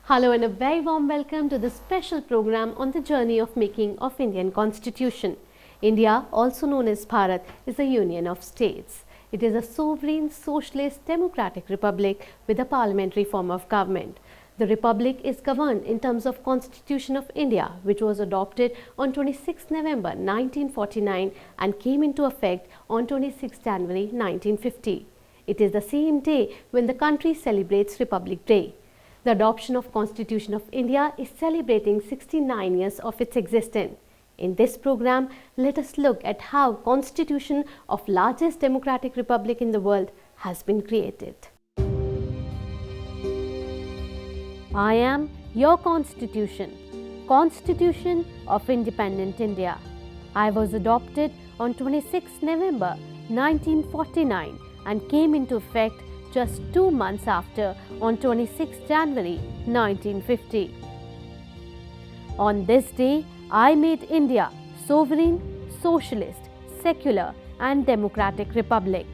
Hello and a very warm welcome to this special program on the journey of making of Indian Constitution. India, also known as Bharat, is a union of states. It is a sovereign, socialist, democratic republic with a parliamentary form of government. The republic is governed in terms of Constitution of India, which was adopted on 26 November 1949 and came into effect on 26 January 1950. It is the same day when the country celebrates Republic Day. The adoption of Constitution of India is celebrating 69 years of its existence. In this program, let us look at how Constitution of largest democratic republic in the world has been created. I am your Constitution, Constitution of Independent India. I was adopted on 26 November 1949 and came into effect just 2 months after on 26 January 1950. On this day, I made India sovereign, socialist, secular and democratic republic.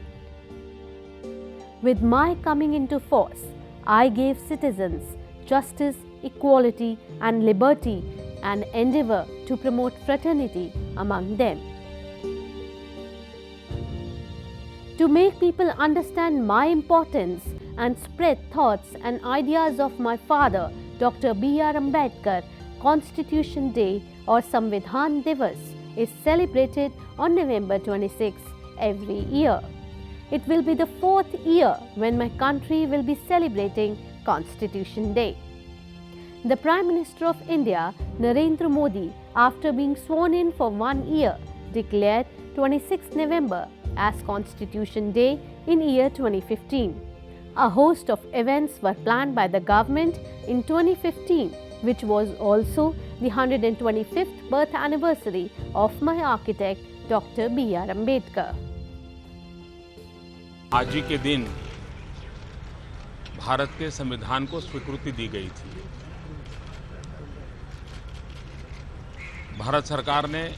With my coming into force, I gave citizens justice, equality and liberty and endeavor to promote fraternity among them. To make people understand my importance and spread thoughts and ideas of my father, Dr. B.R. Ambedkar, Constitution Day or Samvidhan Divas is celebrated on November 26 every year. It will be the 4th year when my country will be celebrating Constitution Day. The Prime Minister of India, Narendra Modi, after being sworn in for 1 year, declared 26 November as Constitution Day in year 2015. A host of events were planned by the government in 2015, which was also the 125th birth anniversary of my architect Dr. B.R. Ambedkar. आज ही के दिन भारत के संविधान को स्वीकृति दी गई थी। भारत सरकार ने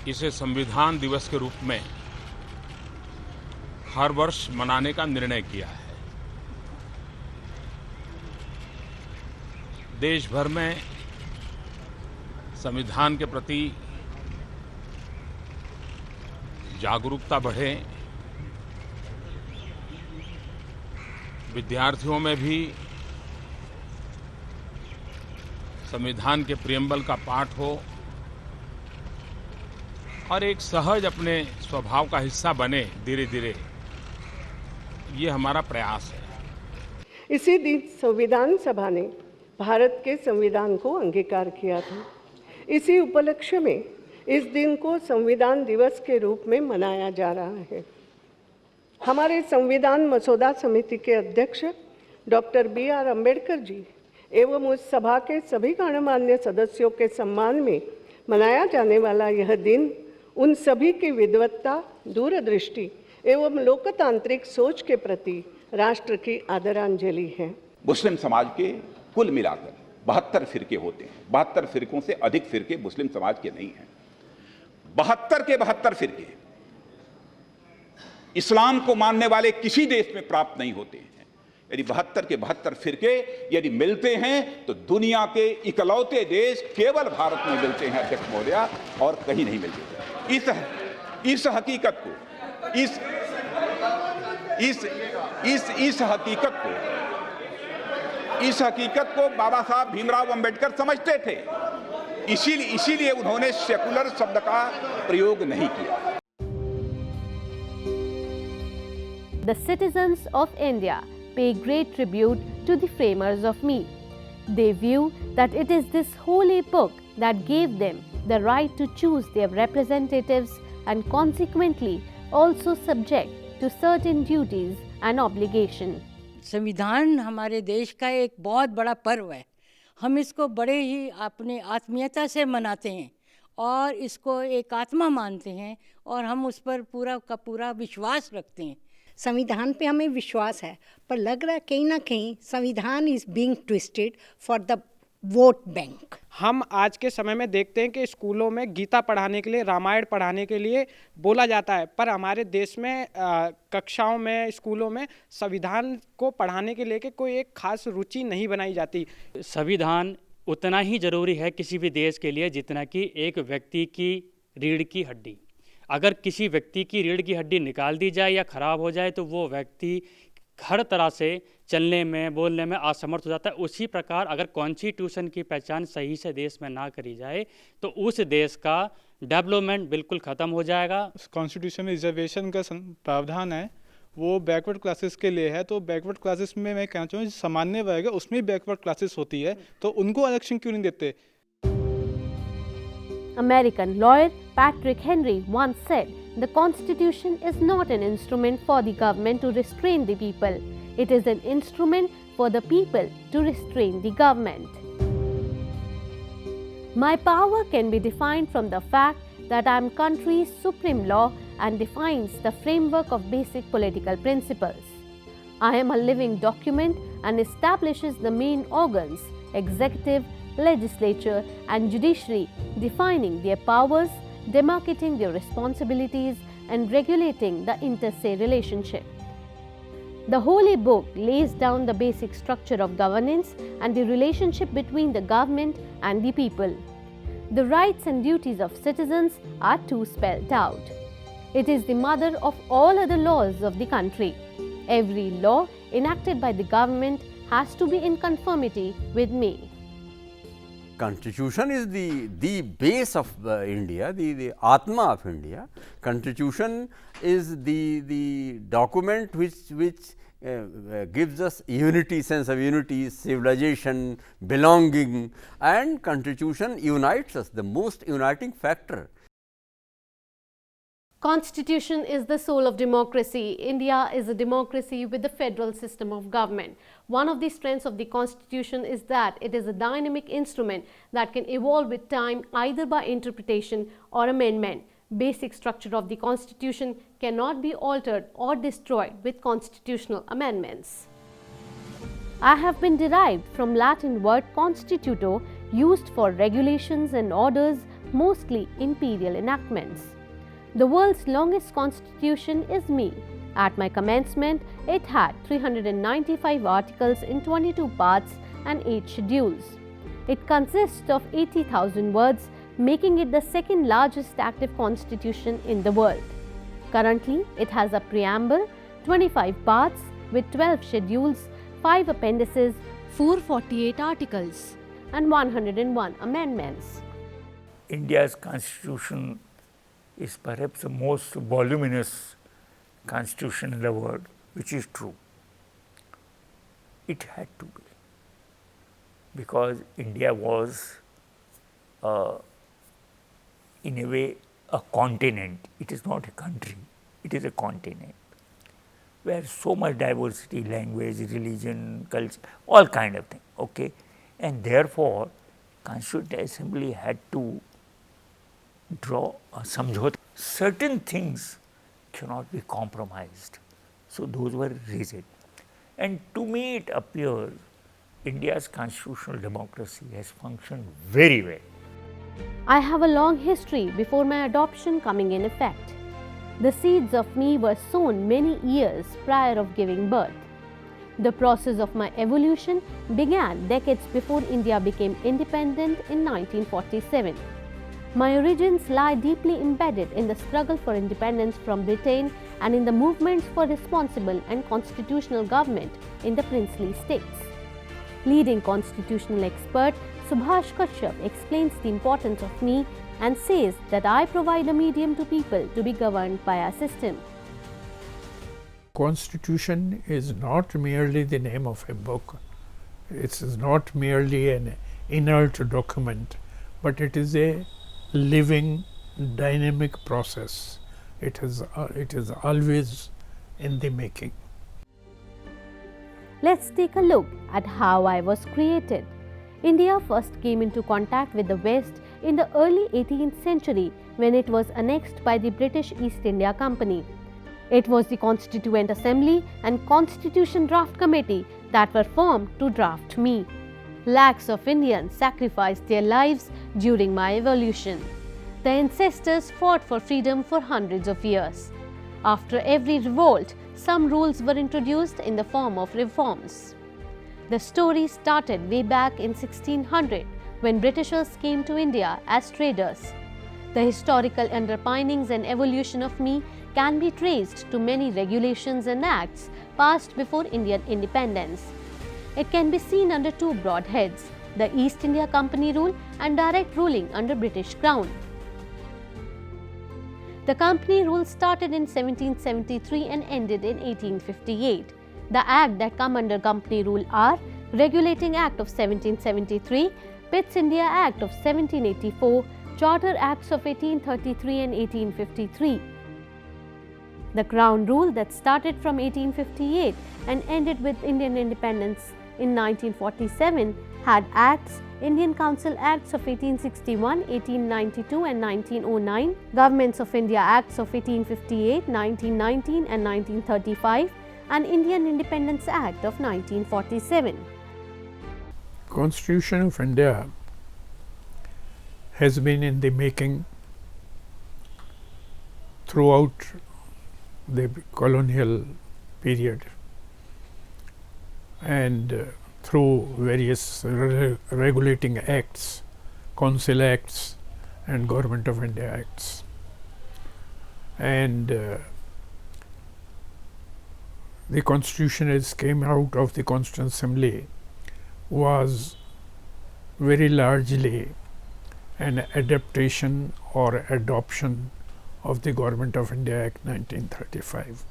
इसे संविधान दिवस के रूप में हर वर्ष मनाने का निर्णय किया है। देश भर में संविधान के प्रति जागरूकता बढ़े, विद्यार्थियों में भी संविधान के प्रियम्बल का पाठ हो और एक सहज अपने स्वभाव का हिस्सा बने धीरे धीरे, ये हमारा प्रयास है। इसी दिन संविधान सभा ने भारत के संविधान को अंगीकार किया था। इसी उपलक्ष्य में इस दिन को संविधान दिवस के रूप में मनाया जा रहा है। हमारे संविधान मसौदा समिति के अध्यक्ष डॉक्टर B.R. अम्बेडकर जी एवं उस सभा के सभी गणमान्य सदस्यों के सम्मान में मनाया जाने वाला यह दिन उन सभी की विद्वत्ता, दूरदृष्टि एवं लोकतांत्रिक सोच के प्रति राष्ट्र की आदरांजलि है। मुस्लिम समाज के कुल मिलाकर 72 फिरके होते हैं। 72 फिरकों से अधिक फिरके मुस्लिम समाज के नहीं हैं। 72 के 72 फिरके इस्लाम को मानने वाले किसी देश में प्राप्त नहीं होते हैं। यदि 72 के 72 फिरके यदि मिलते हैं तो दुनिया के इकलौते देश केवल भारत में मिलते हैं अध्यक्ष महोदया, और कहीं नहीं मिलते। इस हकीकत को इस हकीकत को बाबा साहब भीमराव अंबेडकर समझते थे, इसीलिए उन्होंने सेकुलर शब्द का प्रयोग नहीं किया। The citizens of India pay great tribute to the framers of me. They view that it is this holy book that gave them the right to choose their representatives and consequently also subject to certain duties and obligations. संविधान हमारे देश का एक बहुत बड़ा पर्व है। हम इसको बड़े ही अपनी आत्मीयता से मनाते हैं और इसको एक आत्मा मानते हैं और हम उस पर पूरा का पूरा विश्वास रखते हैं। संविधान पे हमें विश्वास है, पर लग रहा है कहीं ना कहीं संविधान is being twisted for the vote bank. हम आज के समय में देखते हैं कि स्कूलों में गीता पढ़ाने के लिए, रामायण पढ़ाने के लिए बोला जाता है, पर हमारे देश में कक्षाओं में, स्कूलों में संविधान को पढ़ाने के लेके कोई एक खास रुचि नहीं बनाई जाती। संविधान उतना ही ज़रूरी है किसी भी देश के लिए जितना कि एक व्यक्ति की रीढ़ की हड्डी। अगर किसी व्यक्ति की रीढ़ की हड्डी निकाल दी जाए या ख़राब हो जाए तो वो व्यक्ति हर तरह से चलने में, बोलने में असमर्थ हो जाता है। उसी प्रकार अगर कॉन्स्टिट्यूशन की पहचान सही से देश में ना करी जाए तो उस देश का डेवलपमेंट बिल्कुल ख़त्म हो जाएगा। कॉन्स्टिट्यूशन में रिजर्वेशन का प्रावधान है, वो बैकवर्ड क्लासेस के लिए है, तो बैकवर्ड क्लासेस में मैं कहना चाहूँ सामान्य वर्ग है उसमें बैकवर्ड क्लासेस होती है, तो उनको आरक्षण क्यों नहीं देते? American lawyer Patrick Henry once said, "The Constitution is not an instrument for the government to restrain the people. It is an instrument for the people to restrain the government." My power can be defined from the fact that I am country's supreme law and defines the framework of basic political principles. I am a living document and establishes the main organs, executive, legislature and judiciary, defining their powers, demarcating their responsibilities and regulating the inter-se relationship. The Holy Book lays down the basic structure of governance and the relationship between the government and the people. The rights and duties of citizens are too spelled out. It is the mother of all other laws of the country. Every law enacted by the government has to be in conformity with me. Constitution is the base of India, the Atma of India. Constitution is the document which gives us unity, sense of unity, civilization, belonging, and Constitution unites us, the most uniting factor. Constitution is the soul of democracy. India is a democracy with a federal system of government. One of the strengths of the Constitution is that it is a dynamic instrument that can evolve with time either by interpretation or amendment. Basic structure of the Constitution cannot be altered or destroyed with constitutional amendments. I have been derived from Latin word constituto, used for regulations and orders, mostly imperial enactments. The world's longest constitution is me. At my commencement, it had 395 articles in 22 parts and 8 schedules. It consists of 80,000 words, making it the second largest active constitution in the world. Currently, it has a preamble, 25 parts with 12 schedules, 5 appendices, 448 articles and 101 amendments. India's constitution is perhaps the most voluminous constitution in the world, which is true. It had to be, because India was in a way a continent. It is not a country, it is a continent where so much diversity, language, religion, culture, all kind of things, okay? And therefore, Constituent Assembly had to draw a samjhota. Certain things cannot be compromised. So those were rigid. And to me it appears India's constitutional democracy has functioned very well. I have a long history before my adoption coming in effect. The seeds of me were sown many years prior of giving birth. The process of my evolution began decades before India became independent in 1947. My origins lie deeply embedded in the struggle for independence from Britain and in the movements for responsible and constitutional government in the princely states. Leading constitutional expert Subhash Kashyap explains the importance of me and says that I provide a medium to people to be governed by a system. Constitution is not merely the name of a book. It is not merely an inert document, but it is a living, dynamic process. It is always in the making. Let's take a look at how I was created. India first came into contact with the West in the early 18th century when it was annexed by the British East India Company. It was the Constituent Assembly and Constitution Draft Committee that were formed to draft me. Lakhs of Indians sacrificed their lives during my evolution. The ancestors fought for freedom for hundreds of years. After every revolt, some rules were introduced in the form of reforms. The story started way back in 1600 when Britishers came to India as traders. The historical underpinnings and evolution of me can be traced to many regulations and acts passed before Indian independence. It can be seen under two broad heads, the East India Company rule and direct ruling under British Crown. The Company rule started in 1773 and ended in 1858. The Act that come under Company rule are Regulating Act of 1773, Pitt's India Act of 1784, Charter Acts of 1833 and 1853. The Crown rule that started from 1858 and ended with Indian independence in 1947 had Acts, Indian Council Acts of 1861, 1892 and 1909, Governments of India Acts of 1858, 1919 and 1935 and Indian Independence Act of 1947. Constitution of India has been in the making throughout the colonial period and through various regulating acts, council acts and Government of India acts. And the constitution as came out of the Constituent Assembly was very largely an adaptation or adoption of the Government of India Act 1935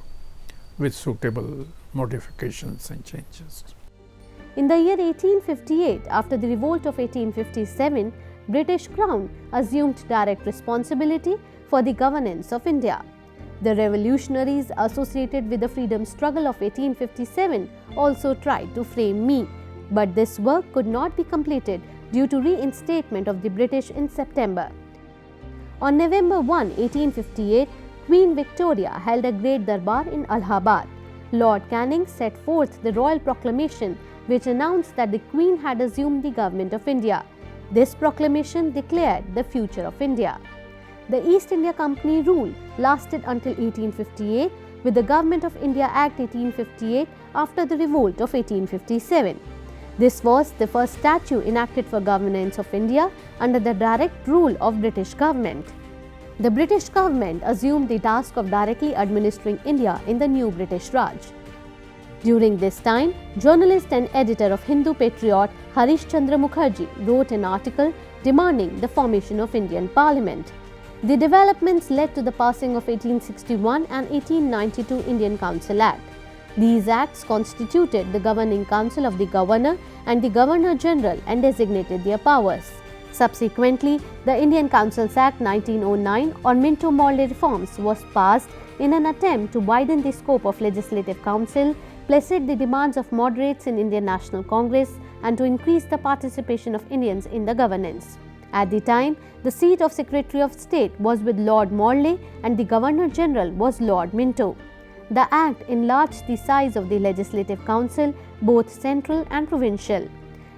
with suitable modifications and changes. In the year 1858, after the revolt of 1857, British Crown assumed direct responsibility for the governance of India. The revolutionaries associated with the freedom struggle of 1857 also tried to frame me, but this work could not be completed due to reinstatement of the British in September. On November 1, 1858, Queen Victoria held a great darbar in Allahabad. Lord Canning set forth the royal proclamation which announced that the Queen had assumed the government of India. This proclamation declared the future of India. The East India Company rule lasted until 1858 with the Government of India Act 1858 after the revolt of 1857. This was the first statute enacted for governance of India under the direct rule of British government. The British government assumed the task of directly administering India in the new British Raj. During this time, journalist and editor of Hindu Patriot Harish Chandra Mukherjee wrote an article demanding the formation of Indian Parliament. The developments led to the passing of 1861 and 1892 Indian Council Act. These acts constituted the governing council of the Governor and the Governor General and designated their powers. Subsequently, the Indian Councils Act 1909 or Minto-Morley reforms was passed in an attempt to widen the scope of Legislative Council, placate the demands of moderates in Indian National Congress and to increase the participation of Indians in the governance. At the time, the seat of Secretary of State was with Lord Morley and the Governor General was Lord Minto. The Act enlarged the size of the Legislative Council, both central and provincial.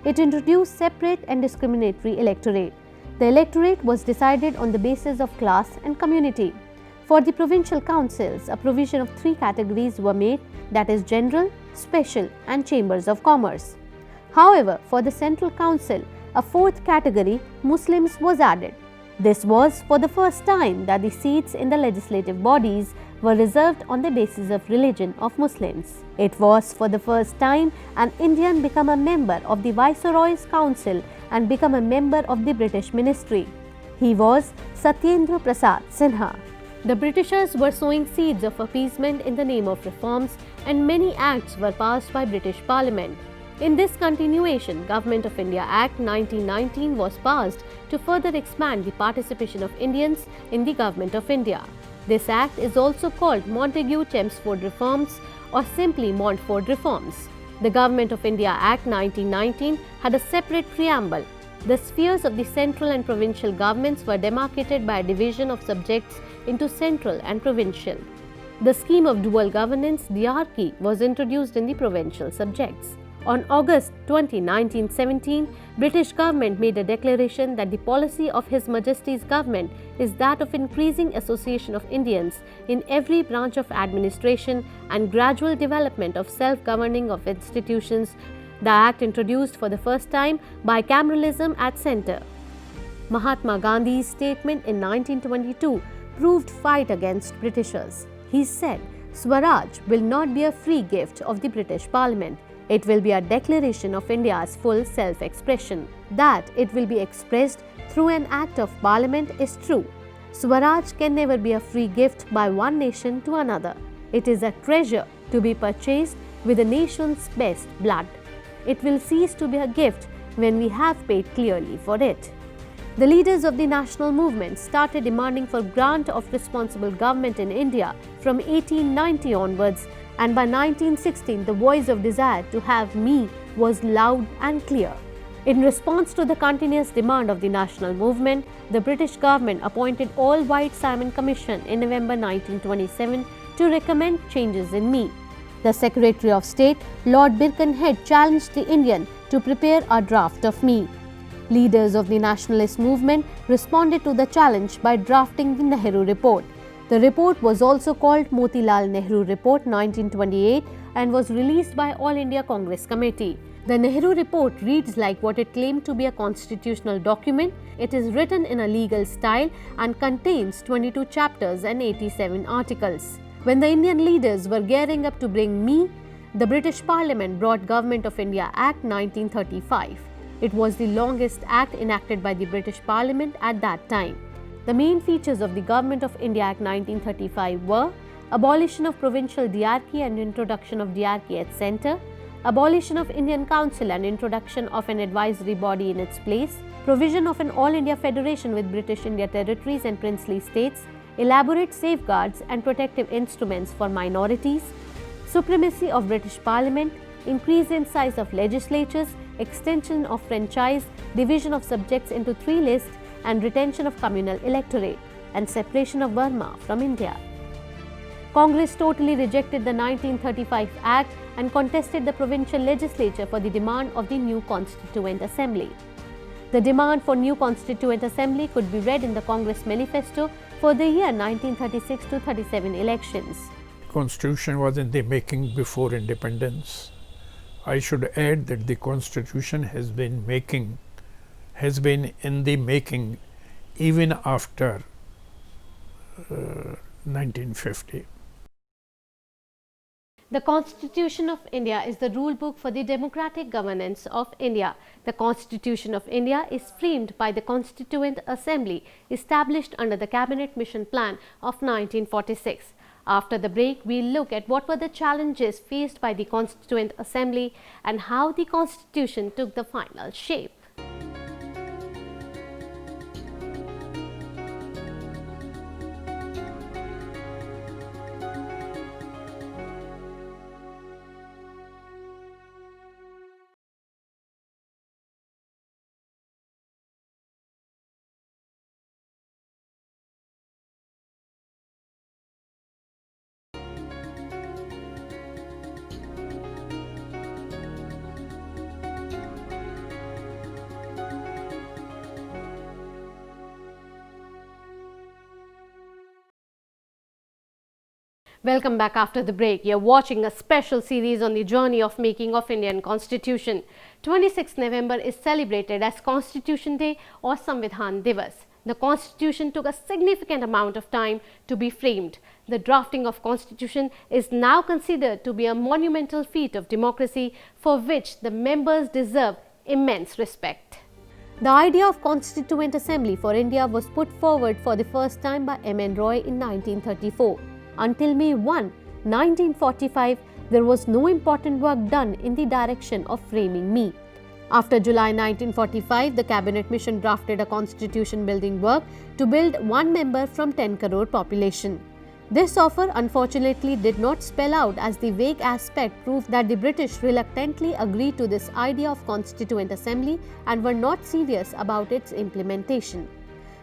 It introduced separate and discriminatory electorate. The electorate was decided on the basis of class and community. For the provincial councils, a provision of 3 categories were made, that is general, special and chambers of commerce. However, for the central council, a 4th category, Muslims, was added. This was for the first time that the seats in the legislative bodies were reserved on the basis of religion of Muslims. It was for the first time an Indian became a member of the Viceroy's Council and became a member of the British Ministry. He was Satyendra Prasad Sinha. The Britishers were sowing seeds of appeasement in the name of reforms and many acts were passed by British Parliament. In this continuation, Government of India Act 1919 was passed to further expand the participation of Indians in the Government of India. This act is also called Montagu-Chelmsford Reforms or simply Montford Reforms. The Government of India Act 1919 had a separate preamble. The spheres of the central and provincial governments were demarcated by a division of subjects into central and provincial. The scheme of dual governance, diarchy, was introduced in the provincial subjects. On August 20, 1917, British government made a declaration that the policy of His Majesty's government is that of increasing association of Indians in every branch of administration and gradual development of self-governing of institutions. The Act introduced for the first time bicameralism at centre. Mahatma Gandhi's statement in 1922 proved fight against Britishers. He said, "Swaraj will not be a free gift of the British Parliament. It will be a declaration of India's full self-expression. That it will be expressed through an act of Parliament is true. Swaraj can never be a free gift by one nation to another. It is a treasure to be purchased with the nation's best blood. It will cease to be a gift when we have paid clearly for it." The leaders of the national movement started demanding for grant of responsible government in India from 1890 onwards, and by 1916 the voice of desire to have me was loud and clear. In response to the continuous demand of the national movement, the British government appointed all-white Simon Commission in November 1927 to recommend changes in me. The Secretary of State, Lord Birkenhead, challenged the Indian to prepare a draft of me. Leaders of the nationalist movement responded to the challenge by drafting the Nehru Report. The report was also called Motilal Nehru Report 1928 and was released by All India Congress Committee. The Nehru Report reads like what it claimed to be a constitutional document. It is written in a legal style and contains 22 chapters and 87 articles. When the Indian leaders were gearing up to bring me, the British Parliament brought Government of India Act 1935. It was the longest act enacted by the British Parliament at that time. The main features of the Government of India Act 1935 were abolition of provincial diarchy and introduction of diarchy at centre, abolition of Indian Council and introduction of an advisory body in its place, provision of an All India Federation with British India territories and princely states, elaborate safeguards and protective instruments for minorities, supremacy of British Parliament, increase in size of legislatures, extension of franchise, division of subjects into 3 lists and retention of communal electorate, and separation of Burma from India. Congress totally rejected the 1935 Act and contested the provincial legislature for the demand of the new Constituent Assembly. The demand for new Constituent Assembly could be read in the Congress Manifesto for the year 1936-37 elections. Constitution was in the making before independence. I should add that the Constitution has been in the making even after 1950. The Constitution of India is the rule book for the democratic governance of India. The Constitution of India is framed by the Constituent Assembly established under the Cabinet Mission Plan of 1946. After the break, we'll look at what were the challenges faced by the Constituent Assembly and how the Constitution took the final shape. Welcome back after the break. You're watching a special series on the journey of making of Indian Constitution. 26th November is celebrated as Constitution Day or Samvidhan Divas. The Constitution took a significant amount of time to be framed. The drafting of Constitution is now considered to be a monumental feat of democracy for which the members deserve immense respect. The idea of Constituent Assembly for India was put forward for the first time by M.N. Roy in 1934. Until May 1, 1945, there was no important work done in the direction of framing me. After July 1945, the Cabinet Mission drafted a constitution building work to build one member from 10 crore population. This offer unfortunately did not spell out, as the vague aspect proved that the British reluctantly agreed to this idea of Constituent Assembly and were not serious about its implementation.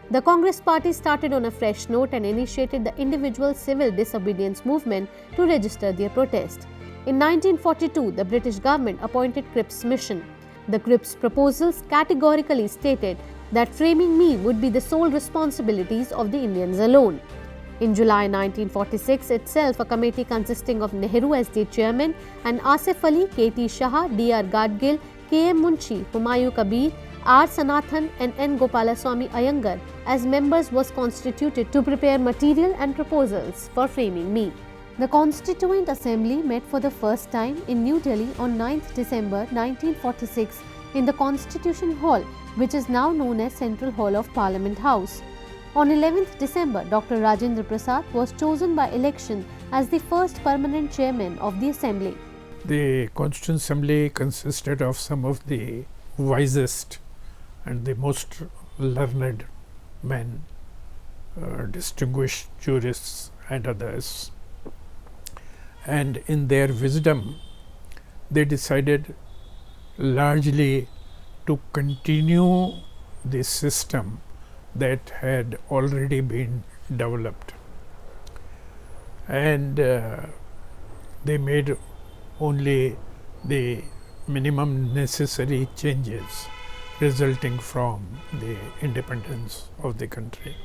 The Congress Party started on a fresh note and initiated the individual civil disobedience movement to register their protest. In 1942, the British government appointed Cripps' mission. The Cripps proposals categorically stated that framing me would be the sole responsibilities of the Indians alone. In July 1946 itself, a committee consisting of Nehru as the chairman and Asif Ali, K.T. Shah, D.R. Gadgil, K.M. Munshi, Humayun Kabir, R. Sanathan and N. Gopalaswamy Iyengar as members was constituted to prepare material and proposals for framing me. The Constituent Assembly met for the first time in New Delhi on 9th December 1946 in the Constitution Hall, which is now known as Central Hall of Parliament House. On 11th December, Dr. Rajendra Prasad was chosen by election as the first permanent chairman of the Assembly. The Constituent Assembly consisted of some of the wisest and the most learned men, distinguished jurists and others. And in their wisdom, they decided largely to continue the system that had already been developed, and they made only the minimum necessary changes resulting from the independence of the country.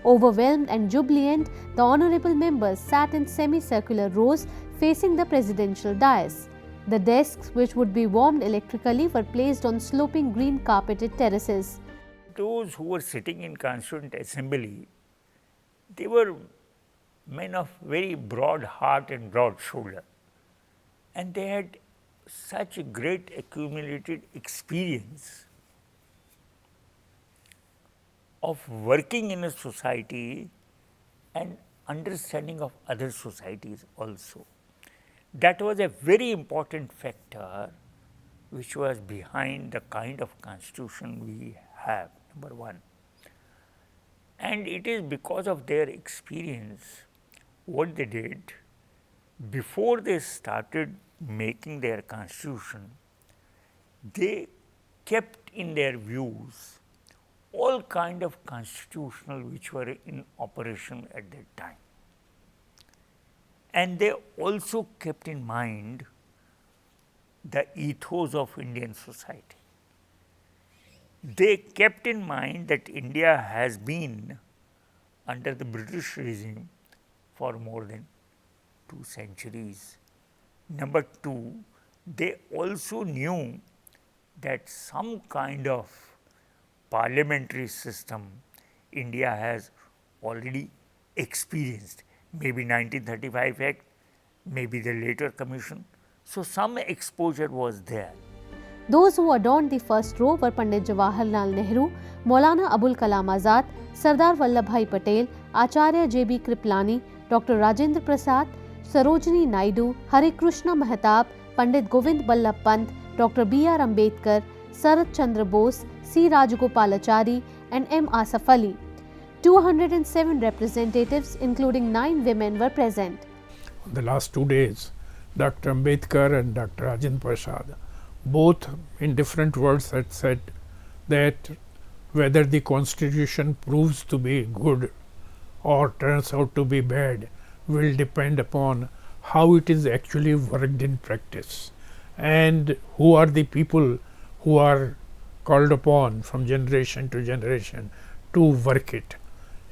Overwhelmed and jubilant, the honorable members sat in semicircular rows facing the presidential dais. The desks, which would be warmed electrically, were placed on sloping green carpeted terraces. Those who were sitting in Constituent Assembly, they were men of very broad heart and broad shoulder, and they had such a great accumulated experience of working in a society and understanding of other societies also. That was a very important factor which was behind the kind of constitution we have, number one. And it is because of their experience, what they did, before they started making their constitution, they kept in their views all kind of constitutional which were in operation at that time. And they also kept in mind the ethos of Indian society. They kept in mind that India has been under the British regime for more than 2 centuries. Number two, they also knew that some kind of parliamentary system India has already experienced, maybe 1935 Act, maybe the later commission. So some exposure was there. Those who adorned the first row were Pandit Jawaharlal Nehru, Maulana Abul Kalam Azad, Sardar Vallabhbhai Patel, Acharya J.B. Kriplani, Dr. Rajendra Prasad, Sarojini Naidu, Hare Krishna Mehtab, Pandit Govind Ballabh Pant, Dr. B.R. Ambedkar, Sarat Chandra Bose, C. Rajagopalachari and M. Asif Ali. 207 representatives, including 9 women, were present. The last 2 days, Dr. Ambedkar and Dr. Rajendra Prasad, both in different words, had said that whether the constitution proves to be good or turns out to be bad will depend upon how it is actually worked in practice, and who are the people who are called upon from generation to generation to work it.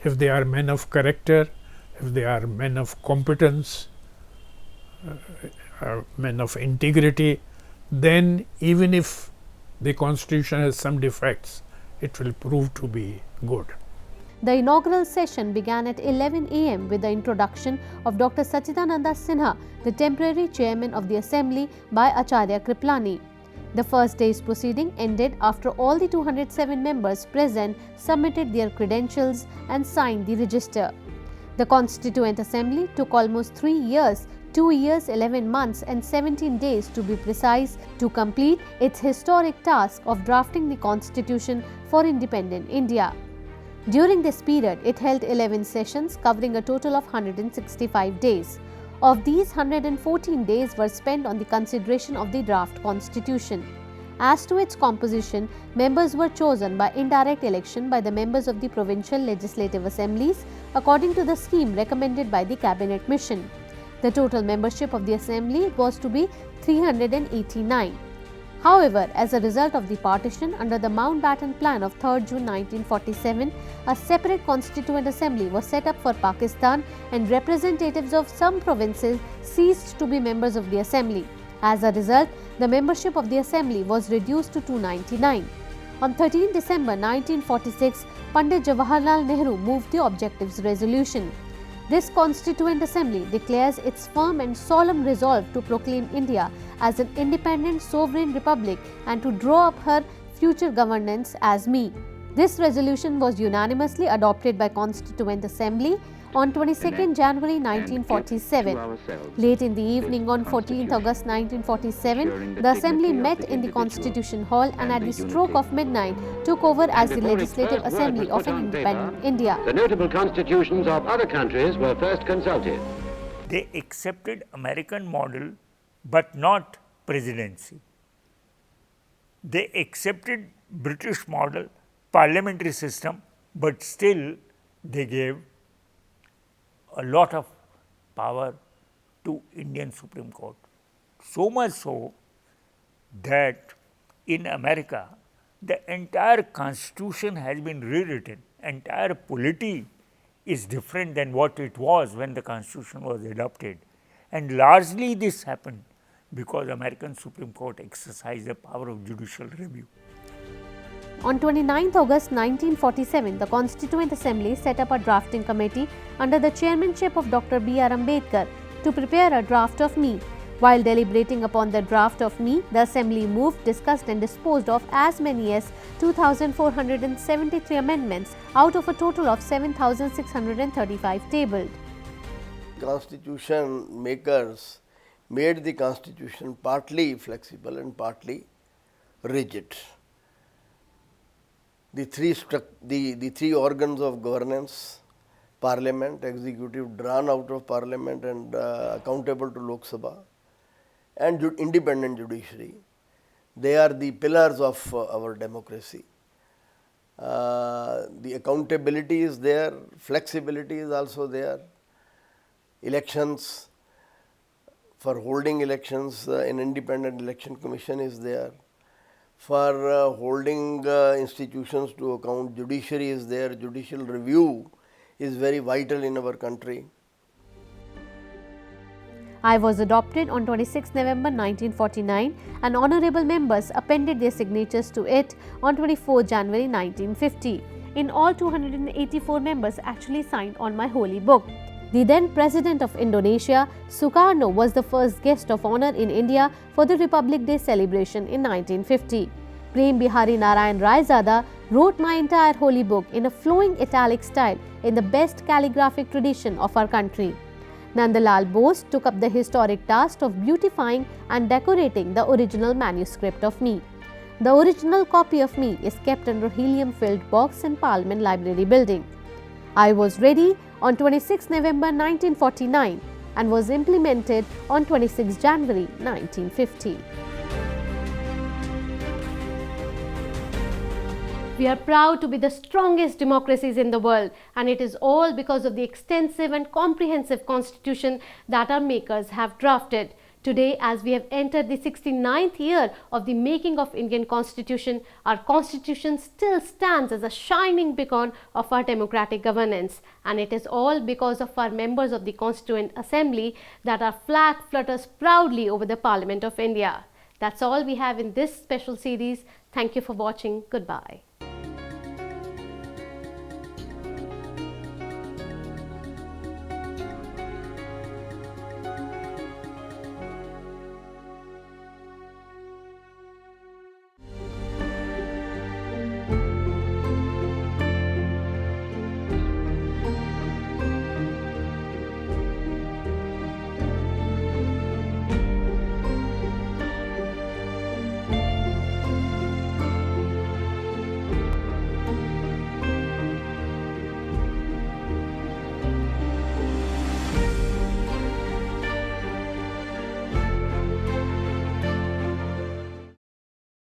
If they are men of character, if they are men of competence, men of integrity, then even if the constitution has some defects, it will prove to be good. The inaugural session began at 11 a.m. with the introduction of Dr. Sachidananda Sinha, the temporary chairman of the assembly, by Acharya Kriplani. The first day's proceeding ended after all the 207 members present submitted their credentials and signed the register. The Constituent Assembly took almost 3 years, 2 years, 11 months and 17 days to be precise, to complete its historic task of drafting the Constitution for independent India. During this period, it held 11 sessions covering a total of 165 days. Of these, 114 days were spent on the consideration of the draft constitution. As to its composition, members were chosen by indirect election by the members of the provincial legislative assemblies according to the scheme recommended by the cabinet mission. The total membership of the assembly was to be 389. However, as a result of the partition under the Mountbatten Plan of 3rd June 1947, a separate constituent assembly was set up for Pakistan and representatives of some provinces ceased to be members of the assembly. As a result, the membership of the assembly was reduced to 299. On 13 December 1946, Pandit Jawaharlal Nehru moved the objectives resolution. This Constituent Assembly declares its firm and solemn resolve to proclaim India as an independent sovereign republic and to draw up her future governance as me. This resolution was unanimously adopted by Constituent Assembly on 22nd January 1947. Late in the evening on 14th August 1947, the Assembly met in the Constitution Hall and at the stroke of midnight took over as the Legislative Assembly of an independent India. The notable constitutions of other countries were first consulted. They accepted American model but not presidency. They accepted British model parliamentary system, but still they gave a lot of power to Indian Supreme Court. So much so that in America, the entire constitution has been rewritten. Entire polity is different than what it was when the constitution was adopted. And largely this happened because American Supreme Court exercised the power of judicial review. On 29 August 1947, the Constituent Assembly set up a drafting committee under the chairmanship of Dr. B.R. Ambedkar to prepare a draft of me. While deliberating upon the draft of me, the Assembly moved, discussed and disposed of as many as 2,473 amendments out of a total of 7,635 tabled. Constitution makers made the constitution partly flexible and partly rigid. The three organs of governance, parliament, executive drawn out of parliament and accountable to Lok Sabha, and independent judiciary, they are the pillars of our democracy. The accountability is there, flexibility is also there. Elections, for holding elections, an independent election commission is there. For holding institutions to account, judiciary is there, judicial review is very vital in our country. I was adopted on 26 November 1949 and honourable members appended their signatures to it on 24 January 1950. In all, 284 members actually signed on my holy book. The then President of Indonesia, Sukarno, was the first guest of honour in India for the Republic Day celebration in 1950. Prem Bihari Narayan Raizada wrote my entire holy book in a flowing italic style in the best calligraphic tradition of our country. Nandalal Bose took up the historic task of beautifying and decorating the original manuscript of me. The original copy of me is kept under a helium-filled box in Parliament Library building. I was ready on 26 November 1949 and was implemented on 26 January 1950. We are proud to be the strongest democracies in the world, and it is all because of the extensive and comprehensive constitution that our makers have drafted. Today, as we have entered the 69th year of the making of Indian Constitution, our Constitution still stands as a shining beacon of our democratic governance. And it is all because of our members of the Constituent Assembly that our flag flutters proudly over the Parliament of India. That's all we have in this special series. Thank you for watching. Goodbye.